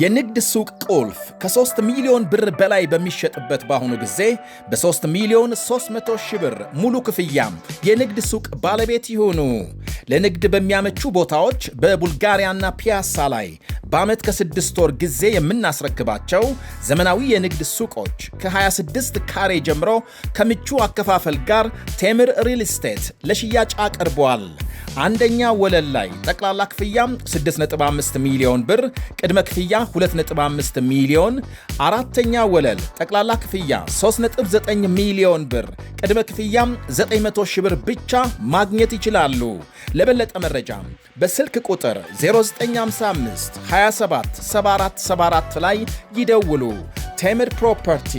የንግድ ሱቅ ቁልፍ ከ3 ሚሊዮን ብር በላይ በሚሸጥበት በአሁኑ ጊዜ በ3 ሚሊዮን 300 ሺህ ብር ሙሉ ክፍያም የንግድ ሱቅ ባለቤት ይሁኑ። ለንግድ በሚያመቹ ቦታዎች በቡልጋሪያና ፒያሳ ላይ በዓመት ከ6 ወር ጊዜ የምናስረክባቸው ዘመናዊ የንግድ ሱቆች ከ26 ካሬ ጀምሮ ከምቹ አከፋፈል ጋር ቴምር ሪል ስቴት ለሽያጭ አቅርቧል። አንደኛ ወለል ላይ ጠቅላላ ክፍያም 6.5 ሚሊዮን ብር፣ ቅድመ ክፍያ 2.5 ሚሊዮን፣ አራተኛ ወለል ጠቅላላ ክፍያ 3.9 ሚሊዮን ብር፣ ቅድመ ክፍያም 900 ሺህ ብር ብቻ ማግኘት ይችላሉ። ለበለጠ መረጃ በስልክ ቁጥር 0955 27 74 74 ላይ ይደውሉ። ቴምር ፕሮፐርቲ።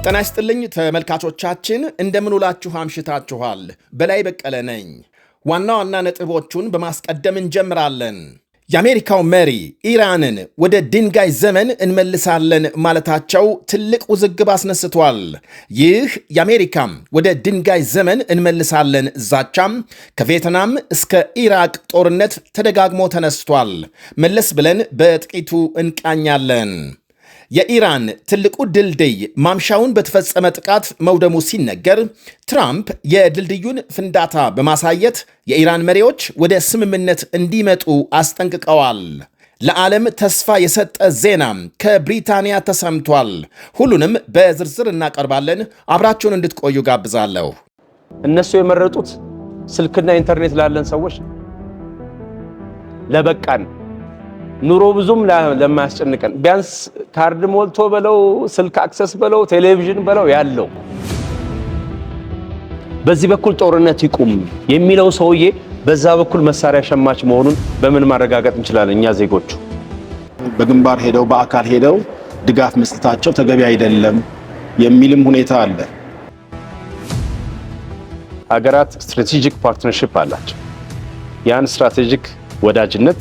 ጤና ይስጥልኝ ተመልካቾቻችን፣ እንደምንውላችሁ አምሽታችኋል። በላይ በቀለ ነኝ። ዋና ዋና ነጥቦቹን በማስቀደም እንጀምራለን። የአሜሪካው መሪ ኢራንን ወደ ድንጋይ ዘመን እንመልሳለን ማለታቸው ትልቅ ውዝግብ አስነስቷል። ይህ የአሜሪካም ወደ ድንጋይ ዘመን እንመልሳለን ዛቻም ከቪየትናም እስከ ኢራቅ ጦርነት ተደጋግሞ ተነስቷል። መለስ ብለን በጥቂቱ እንቃኛለን። የኢራን ትልቁ ድልድይ ማምሻውን በተፈጸመ ጥቃት መውደሙ ሲነገር፣ ትራምፕ የድልድዩን ፍንዳታ በማሳየት የኢራን መሪዎች ወደ ስምምነት እንዲመጡ አስጠንቅቀዋል። ለዓለም ተስፋ የሰጠ ዜና ከብሪታንያ ተሰምቷል። ሁሉንም በዝርዝር እናቀርባለን። አብራችሁን እንድትቆዩ ጋብዛለሁ። እነሱ የመረጡት ስልክና ኢንተርኔት ላለን ሰዎች ለበቃን ኑሮ ብዙም ለማያስጨንቀን ቢያንስ ካርድ ሞልቶ በለው ስልክ አክሰስ በለው ቴሌቪዥን በለው ያለው በዚህ በኩል ጦርነት ይቁም የሚለው ሰውዬ በዛ በኩል መሳሪያ ሸማች መሆኑን በምን ማረጋገጥ እንችላለን? እኛ ዜጎቹ በግንባር ሄደው በአካል ሄደው ድጋፍ መስጠታቸው ተገቢ አይደለም የሚልም ሁኔታ አለ። ሀገራት ስትራቴጂክ ፓርትነርሺፕ አላቸው። ያን ስትራቴጂክ ወዳጅነት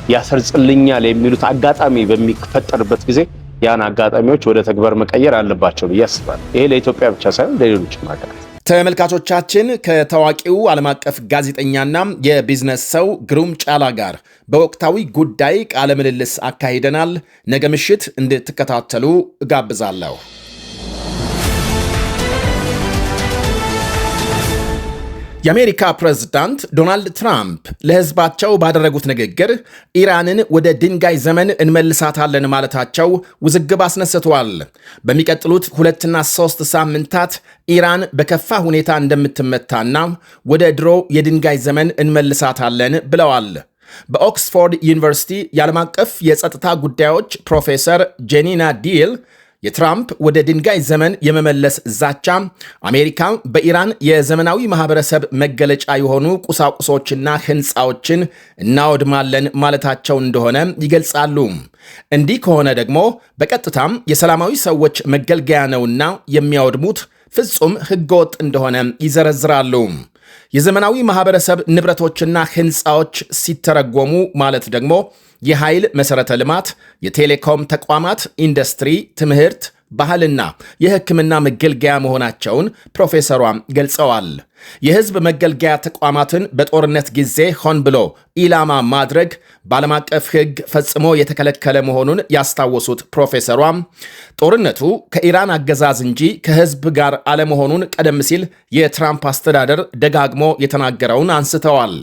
ያሰርጽልኛል የሚሉት አጋጣሚ በሚፈጠርበት ጊዜ ያን አጋጣሚዎች ወደ ተግባር መቀየር አለባቸው ብዬ አስባለሁ። ይሄ ለኢትዮጵያ ብቻ ሳይሆን ለሌሎችም ሀገራት። ተመልካቾቻችን ከታዋቂው ዓለም አቀፍ ጋዜጠኛና የቢዝነስ ሰው ግሩም ጫላ ጋር በወቅታዊ ጉዳይ ቃለ ምልልስ አካሂደናል። ነገ ምሽት እንድትከታተሉ እጋብዛለሁ። የአሜሪካ ፕሬዝዳንት ዶናልድ ትራምፕ ለሕዝባቸው ባደረጉት ንግግር ኢራንን ወደ ድንጋይ ዘመን እንመልሳታለን ማለታቸው ውዝግብ አስነስቷል። በሚቀጥሉት 2 እና 3 ሳምንታት ኢራን በከፋ ሁኔታ እንደምትመታና ወደ ድሮ የድንጋይ ዘመን እንመልሳታለን ብለዋል። በኦክስፎርድ ዩኒቨርሲቲ የዓለም አቀፍ የጸጥታ ጉዳዮች ፕሮፌሰር ጄኒና ዲል የትራምፕ ወደ ድንጋይ ዘመን የመመለስ ዛቻ አሜሪካ በኢራን የዘመናዊ ማህበረሰብ መገለጫ የሆኑ ቁሳቁሶችና ህንፃዎችን እናወድማለን ማለታቸው እንደሆነ ይገልጻሉ። እንዲህ ከሆነ ደግሞ በቀጥታም የሰላማዊ ሰዎች መገልገያ ነውና የሚያወድሙት ፍጹም ህገወጥ እንደሆነ ይዘረዝራሉ። የዘመናዊ ማህበረሰብ ንብረቶችና ህንፃዎች ሲተረጎሙ ማለት ደግሞ የኃይል መሰረተ ልማት፣ የቴሌኮም ተቋማት፣ ኢንዱስትሪ፣ ትምህርት፣ ባህልና የሕክምና መገልገያ መሆናቸውን ፕሮፌሰሯ ገልጸዋል። የህዝብ መገልገያ ተቋማትን በጦርነት ጊዜ ሆን ብሎ ኢላማ ማድረግ በዓለም አቀፍ ሕግ ፈጽሞ የተከለከለ መሆኑን ያስታወሱት ፕሮፌሰሯ ጦርነቱ ከኢራን አገዛዝ እንጂ ከህዝብ ጋር አለመሆኑን ቀደም ሲል የትራምፕ አስተዳደር ደጋግሞ የተናገረውን አንስተዋል።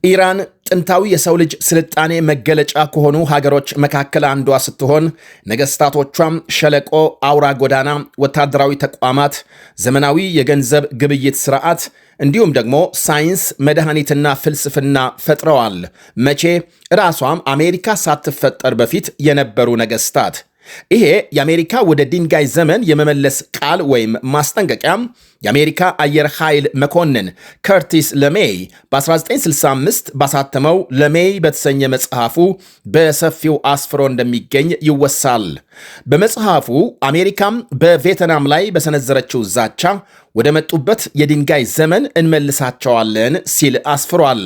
ኢራን ጥንታዊ የሰው ልጅ ስልጣኔ መገለጫ ከሆኑ ሀገሮች መካከል አንዷ ስትሆን ነገስታቶቿም ሸለቆ፣ አውራ ጎዳና፣ ወታደራዊ ተቋማት፣ ዘመናዊ የገንዘብ ግብይት ስርዓት እንዲሁም ደግሞ ሳይንስ፣ መድኃኒትና ፍልስፍና ፈጥረዋል። መቼ? ራሷም አሜሪካ ሳትፈጠር በፊት የነበሩ ነገስታት። ይሄ የአሜሪካ ወደ ድንጋይ ዘመን የመመለስ ቃል ወይም ማስጠንቀቂያም የአሜሪካ አየር ኃይል መኮንን ከርቲስ ለሜይ በ1965 ባሳተመው ለሜይ በተሰኘ መጽሐፉ በሰፊው አስፍሮ እንደሚገኝ ይወሳል። በመጽሐፉ አሜሪካም በቪየትናም ላይ በሰነዘረችው ዛቻ ወደ መጡበት የድንጋይ ዘመን እንመልሳቸዋለን ሲል አስፍሯል።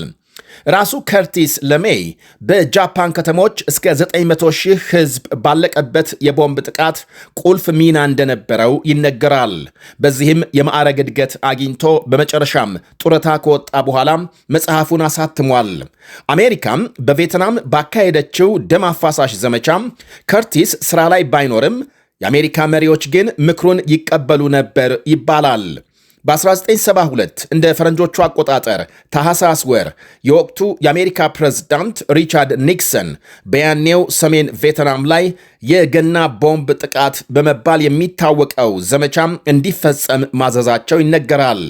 ራሱ ከርቲስ ለሜይ በጃፓን ከተሞች እስከ 900,000 ሕዝብ ባለቀበት የቦምብ ጥቃት ቁልፍ ሚና እንደነበረው ይነገራል። በዚህም የማዕረግ እድገት አግኝቶ በመጨረሻም ጡረታ ከወጣ በኋላ መጽሐፉን አሳትሟል። አሜሪካም በቪየትናም ባካሄደችው ደም አፋሳሽ ዘመቻ ከርቲስ ስራ ላይ ባይኖርም የአሜሪካ መሪዎች ግን ምክሩን ይቀበሉ ነበር ይባላል። በ1972 እንደ ፈረንጆቹ አቆጣጠር ታህሳስ ወር የወቅቱ የአሜሪካ ፕሬዝዳንት ሪቻርድ ኒክሰን በያኔው ሰሜን ቪየትናም ላይ የገና ቦምብ ጥቃት በመባል የሚታወቀው ዘመቻም እንዲፈጸም ማዘዛቸው ይነገራል።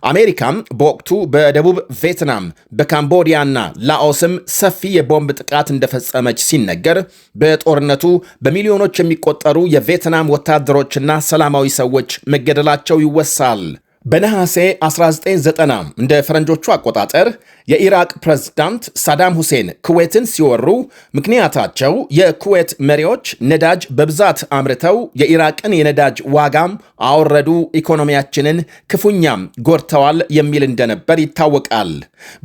አሜሪካም በወቅቱ በደቡብ ቪየትናም በካምቦዲያና ላኦስም ሰፊ የቦምብ ጥቃት እንደፈጸመች ሲነገር በጦርነቱ በሚሊዮኖች የሚቆጠሩ የቪየትናም ወታደሮችና ሰላማዊ ሰዎች መገደላቸው ይወሳል። በነሐሴ 1990 እንደ ፈረንጆቹ አቆጣጠር የኢራቅ ፕሬዝዳንት ሳዳም ሁሴን ኩዌትን ሲወሩ ምክንያታቸው የኩዌት መሪዎች ነዳጅ በብዛት አምርተው የኢራቅን የነዳጅ ዋጋም አወረዱ፣ ኢኮኖሚያችንን ክፉኛም ጎድተዋል የሚል እንደነበር ይታወቃል።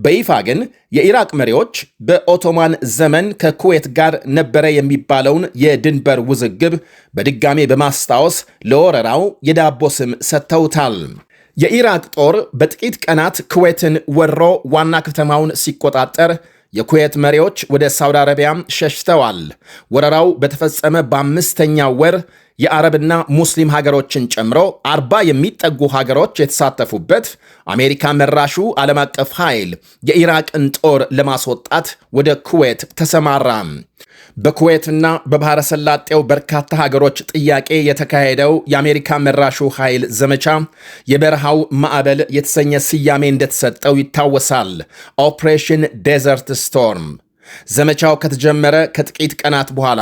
በይፋ ግን የኢራቅ መሪዎች በኦቶማን ዘመን ከኩዌት ጋር ነበረ የሚባለውን የድንበር ውዝግብ በድጋሜ በማስታወስ ለወረራው የዳቦ ስም ሰጥተውታል። የኢራቅ ጦር በጥቂት ቀናት ኩዌትን ወሮ ዋና ከተማውን ሲቆጣጠር የኩዌት መሪዎች ወደ ሳውዲ አረቢያ ሸሽተዋል። ወረራው በተፈጸመ በአምስተኛው ወር የአረብና ሙስሊም ሀገሮችን ጨምሮ 40 የሚጠጉ ሀገሮች የተሳተፉበት አሜሪካ መራሹ ዓለም አቀፍ ኃይል የኢራቅን ጦር ለማስወጣት ወደ ኩዌት ተሰማራ። በኩዌትና በባሕረ ሰላጤው በርካታ ሀገሮች ጥያቄ የተካሄደው የአሜሪካ መራሹ ኃይል ዘመቻ የበረሃው ማዕበል የተሰኘ ስያሜ እንደተሰጠው ይታወሳል። ኦፕሬሽን ዴዘርት ስቶርም። ዘመቻው ከተጀመረ ከጥቂት ቀናት በኋላ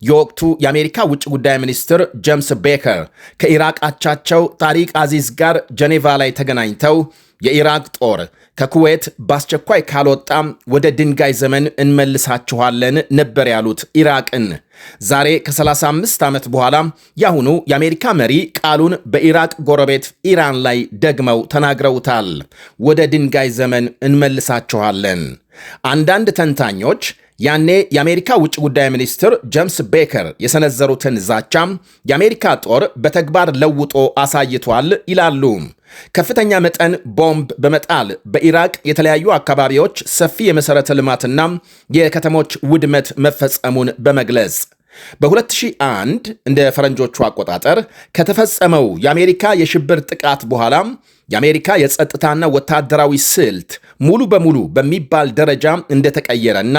የወቅቱ የአሜሪካ ውጭ ጉዳይ ሚኒስትር ጄምስ ቤከር ከኢራቅ አቻቸው ታሪክ አዚዝ ጋር ጀኔቫ ላይ ተገናኝተው የኢራቅ ጦር ከኩዌት በአስቸኳይ ካልወጣም ወደ ድንጋይ ዘመን እንመልሳችኋለን ነበር ያሉት ኢራቅን። ዛሬ ከ35 ዓመት በኋላ ያሁኑ የአሜሪካ መሪ ቃሉን በኢራቅ ጎረቤት ኢራን ላይ ደግመው ተናግረውታል። ወደ ድንጋይ ዘመን እንመልሳችኋለን። አንዳንድ ተንታኞች ያኔ የአሜሪካ ውጭ ጉዳይ ሚኒስትር ጄምስ ቤከር የሰነዘሩትን ዛቻም የአሜሪካ ጦር በተግባር ለውጦ አሳይቷል ይላሉ። ከፍተኛ መጠን ቦምብ በመጣል በኢራቅ የተለያዩ አካባቢዎች ሰፊ የመሠረተ ልማትና የከተሞች ውድመት መፈጸሙን በመግለጽ በ2001 እንደ ፈረንጆቹ አቆጣጠር ከተፈጸመው የአሜሪካ የሽብር ጥቃት በኋላ የአሜሪካ የጸጥታና ወታደራዊ ስልት ሙሉ በሙሉ በሚባል ደረጃ እንደተቀየረና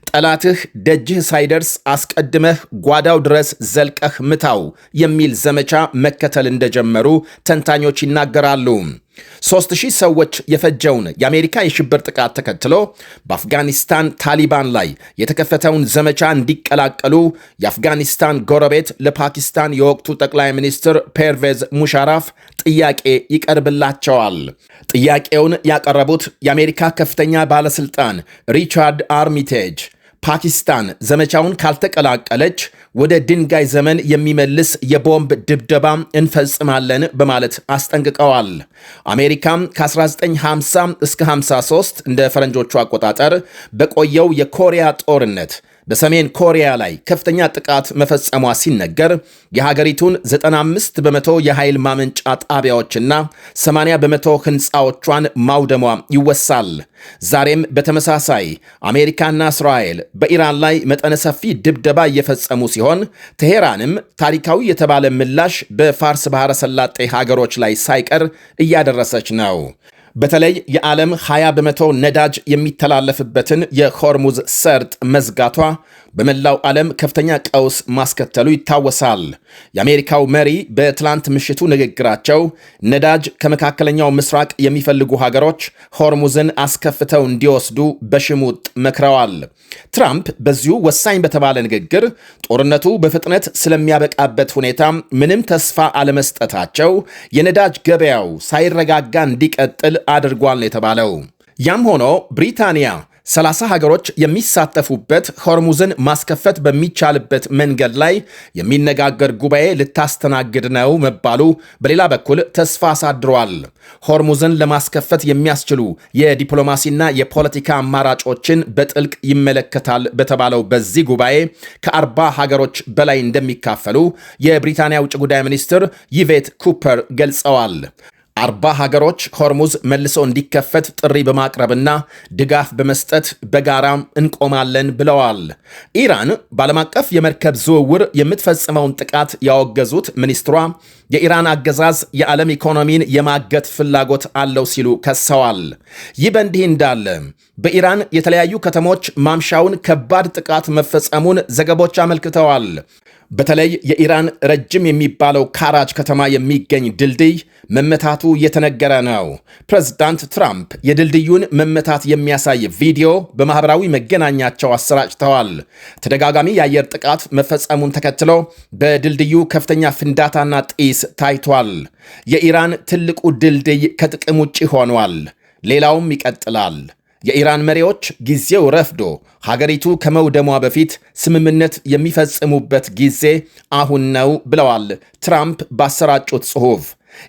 ጠላትህ ደጅህ ሳይደርስ አስቀድመህ ጓዳው ድረስ ዘልቀህ ምታው የሚል ዘመቻ መከተል እንደጀመሩ ተንታኞች ይናገራሉ። 3000 ሰዎች የፈጀውን የአሜሪካ የሽብር ጥቃት ተከትሎ በአፍጋኒስታን ታሊባን ላይ የተከፈተውን ዘመቻ እንዲቀላቀሉ የአፍጋኒስታን ጎረቤት ለፓኪስታን የወቅቱ ጠቅላይ ሚኒስትር ፐርቬዝ ሙሻራፍ ጥያቄ ይቀርብላቸዋል። ጥያቄውን ያቀረቡት የአሜሪካ ከፍተኛ ባለስልጣን ሪቻርድ አርሚቴጅ ፓኪስታን ዘመቻውን ካልተቀላቀለች ወደ ድንጋይ ዘመን የሚመልስ የቦምብ ድብደባ እንፈጽማለን በማለት አስጠንቅቀዋል። አሜሪካም ከ1950 እስከ 53 እንደ ፈረንጆቹ አቆጣጠር በቆየው የኮሪያ ጦርነት በሰሜን ኮሪያ ላይ ከፍተኛ ጥቃት መፈጸሟ ሲነገር የሀገሪቱን 95 በመቶ የኃይል ማመንጫ ጣቢያዎችና 80 በመቶ ሕንፃዎቿን ማውደሟ ይወሳል። ዛሬም በተመሳሳይ አሜሪካና እስራኤል በኢራን ላይ መጠነ ሰፊ ድብደባ እየፈጸሙ ሲሆን ቴሄራንም ታሪካዊ የተባለ ምላሽ በፋርስ ባሕረ ሰላጤ ሀገሮች ላይ ሳይቀር እያደረሰች ነው። በተለይ የዓለም 20 በመቶ ነዳጅ የሚተላለፍበትን የሆርሙዝ ሰርጥ መዝጋቷ በመላው ዓለም ከፍተኛ ቀውስ ማስከተሉ ይታወሳል። የአሜሪካው መሪ በትላንት ምሽቱ ንግግራቸው ነዳጅ ከመካከለኛው ምስራቅ የሚፈልጉ ሀገሮች ሆርሙዝን አስከፍተው እንዲወስዱ በሽሙጥ መክረዋል። ትራምፕ በዚሁ ወሳኝ በተባለ ንግግር ጦርነቱ በፍጥነት ስለሚያበቃበት ሁኔታ ምንም ተስፋ አለመስጠታቸው የነዳጅ ገበያው ሳይረጋጋ እንዲቀጥል አድርጓል የተባለው። ያም ሆኖ ብሪታንያ 30 ሀገሮች የሚሳተፉበት ሆርሙዝን ማስከፈት በሚቻልበት መንገድ ላይ የሚነጋገር ጉባኤ ልታስተናግድ ነው መባሉ በሌላ በኩል ተስፋ አሳድሯል። ሆርሙዝን ለማስከፈት የሚያስችሉ የዲፕሎማሲና የፖለቲካ አማራጮችን በጥልቅ ይመለከታል በተባለው በዚህ ጉባኤ ከ40 ሀገሮች በላይ እንደሚካፈሉ የብሪታንያ ውጭ ጉዳይ ሚኒስትር ይቬት ኩፐር ገልጸዋል። 40 ሀገሮች ሆርሙዝ መልሶ እንዲከፈት ጥሪ በማቅረብና ድጋፍ በመስጠት በጋራ እንቆማለን ብለዋል። ኢራን በዓለም አቀፍ የመርከብ ዝውውር የምትፈጽመውን ጥቃት ያወገዙት ሚኒስትሯ የኢራን አገዛዝ የዓለም ኢኮኖሚን የማገት ፍላጎት አለው ሲሉ ከሰዋል። ይህ በእንዲህ እንዳለ በኢራን የተለያዩ ከተሞች ማምሻውን ከባድ ጥቃት መፈጸሙን ዘገቦች አመልክተዋል። በተለይ የኢራን ረጅም የሚባለው ካራጅ ከተማ የሚገኝ ድልድይ መመታቱ እየተነገረ ነው። ፕሬዝዳንት ትራምፕ የድልድዩን መመታት የሚያሳይ ቪዲዮ በማኅበራዊ መገናኛቸው አሰራጭተዋል። ተደጋጋሚ የአየር ጥቃት መፈጸሙን ተከትሎ በድልድዩ ከፍተኛ ፍንዳታና ጢስ ታይቷል። የኢራን ትልቁ ድልድይ ከጥቅም ውጭ ሆኗል። ሌላውም ይቀጥላል። የኢራን መሪዎች ጊዜው ረፍዶ ሀገሪቱ ከመውደሟ በፊት ስምምነት የሚፈጽሙበት ጊዜ አሁን ነው ብለዋል ትራምፕ ባሰራጩት ጽሑፍ።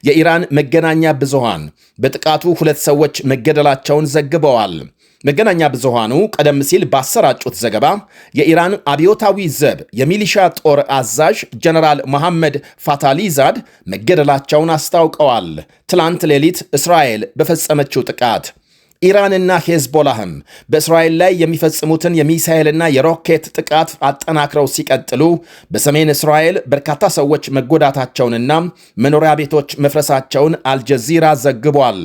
የኢራን መገናኛ ብዙሃን በጥቃቱ 2 ሰዎች መገደላቸውን ዘግበዋል። መገናኛ ብዙሃኑ ቀደም ሲል ባሰራጩት ዘገባ የኢራን አብዮታዊ ዘብ የሚሊሻ ጦር አዛዥ ጀነራል መሐመድ ፋታሊዛድ መገደላቸውን አስታውቀዋል። ትላንት ሌሊት እስራኤል በፈጸመችው ጥቃት ኢራንና ሄዝቦላህም በእስራኤል ላይ የሚፈጽሙትን የሚሳኤልና የሮኬት ጥቃት አጠናክረው ሲቀጥሉ በሰሜን እስራኤል በርካታ ሰዎች መጎዳታቸውንና መኖሪያ ቤቶች መፍረሳቸውን አልጀዚራ ዘግቧል።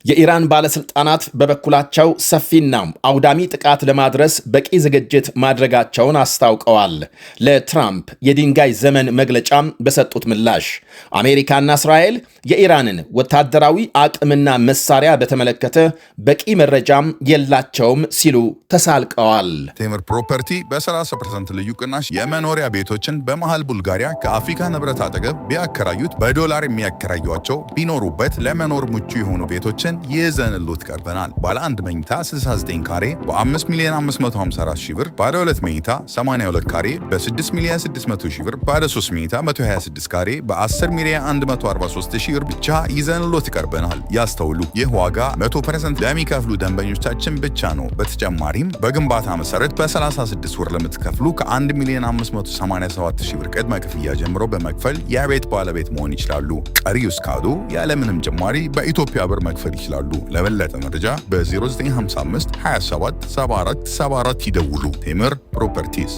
የኢራን ባለስልጣናት በበኩላቸው ሰፊና አውዳሚ ጥቃት ለማድረስ በቂ ዝግጅት ማድረጋቸውን አስታውቀዋል። ለትራምፕ የድንጋይ ዘመን መግለጫም በሰጡት ምላሽ አሜሪካና እስራኤል የኢራንን ወታደራዊ አቅምና መሳሪያ በተመለከተ በቂ መረጃም የላቸውም ሲሉ ተሳልቀዋል። ቴምር ፕሮፐርቲ በ30% ልዩ ቅናሽ የመኖሪያ ቤቶችን በመሃል ቡልጋሪያ ከአፍሪካ ንብረት አጠገብ ቢያከራዩት በዶላር የሚያከራዩቸው ቢኖሩበት ለመኖር ምቹ የሆኑ ቤቶችን ይዘንሎት ቀርበናል። ባለ 1 መኝታ 69 ካሬ በ5 ሚሊዮን 554 ሺህ ብር፣ ባለ 2 መኝታ 82 ካሬ በ6 ሚሊዮን 600 ሺህ ብር፣ ባለ 3 መኝታ 126 ካሬ በ10 ሚሊዮን 143 ሺህ ብር ብቻ ይዘንሎት ቀርበናል። ያስተውሉ፣ ይህ ዋጋ 100% ለሚከፍሉ ደንበኞቻችን ብቻ ነው። በተጨማሪም በግንባታ መሰረት በ36 ወር ለምትከፍሉ ከ1 ሚሊዮን 587 ሺህ ብር ቅድመ ክፍያ ጀምሮ በመክፈል የቤት ባለቤት መሆን ይችላሉ። ቀሪው እስካዱ ያለምንም ጭማሪ በኢትዮጵያ ብር መክፈል ይችላሉ። ለበለጠ መረጃ በ0955 27 74 74 ይደውሉ። ቴምር ፕሮፐርቲስ